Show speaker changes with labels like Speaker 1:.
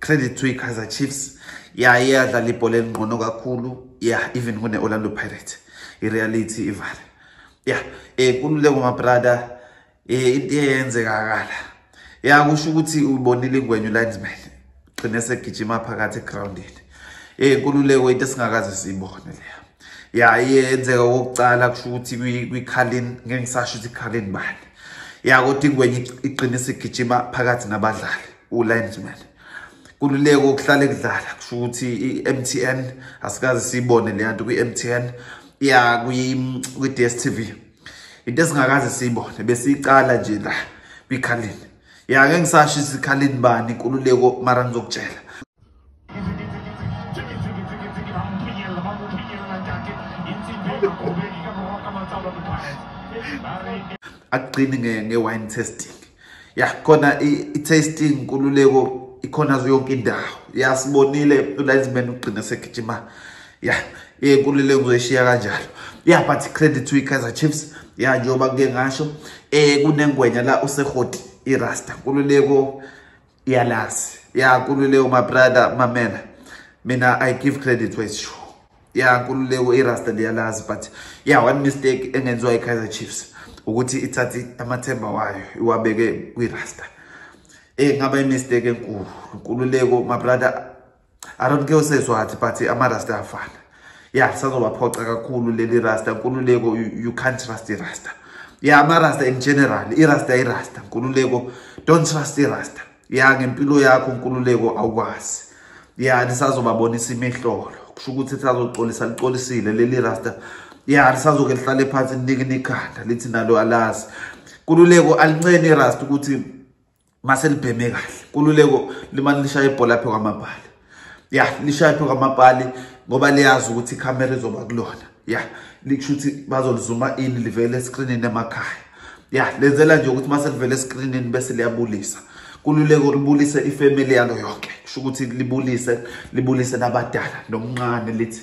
Speaker 1: credit to Kaizer Chiefs. Yeah, iyadlala ibhola elingcono kakhulu. Yeah, even kune Orlando Pirates. I-reality ivale. Yeah, kululeko my brother. Into eyenzekakala. Yeah, kusho ukuthi ubonile ingwenyu linesman. Gcine segijima phakathi egroundini. Kululeko into singakaze sibone leya. Yeah, iyenzeka okokucala kusho ukuthi kwi-Carlin ngeke ngisasho ukuthi Carlin bani. Yeah, kodwa ingwenyu igcine segijima phakathi nabadlali u-linesman. Kululeko kuhlale kudlala kusho ukuthi i-MTN asikaze sibone le nto kwi-MTN. Yeah, kwi-DStv. Into singakaze sibone bese icala nje la kwi-Carlin. Yeah, ngeke ngisasho ukuthi Carlin bani kululeko mara ngizokutshela. Agcini nge-wine testing. Yeah, khona i-tasting kululeko ikhona yonke indawo. Yeah, sibonile u-linesman ugcina segijima. Yeah, kululeko uzoyishiya kanjalo. Yeah, but credit to Kaizer Chiefs. Yeah, njoba kuke ngasho kunengwenya la usehoti iRasta. Kululeko iyalazi. Yeah, kululeko my brother mamela. Mina I give credit where it's true. Yeah, kululeko iRasta liyalazi, but yeah, one mistake engenziwa iKaizer Chiefs ukuthi ithathi amathemba wayo iwabeke kwiRasta. Ngaba mistake enkulu. Kululeko my brother, I don't care usezwathi but amaRasta afana. Yeah, sizobaphoxa kakhulu leli Rasta. Kululeko you can't trust iRasta. Yeah, amaRasta in general, iRasta. Kululeko don't trust iRasta. Yeah, ngempilo yakho kululeko awukwazi. Yeah, nisazobabonisa imehlolo. Kusho ukuthi licolisile leli Rasta. Yeah, lisazoke lihlale phansi nike nikhanda lithi nalo alazi. Kululeko alincane iRasta ukuthi maselibheme kahle. Kululeko limani lishaya ibhola phe kwamabhali. Yeah, lishaya phe kwamabhali ngoba liyazi ukuthi ikhamera izoba kulona. Yeah, likusho ukuthi bazolizuma in livele escreenini emakhaya. Yeah, lenzela nje ukuthi maselivele escreenini bese liyabulisa. Kululeko libulise ifamily yalo yonke. Kusho ukuthi libulise nabadala nomncane lithi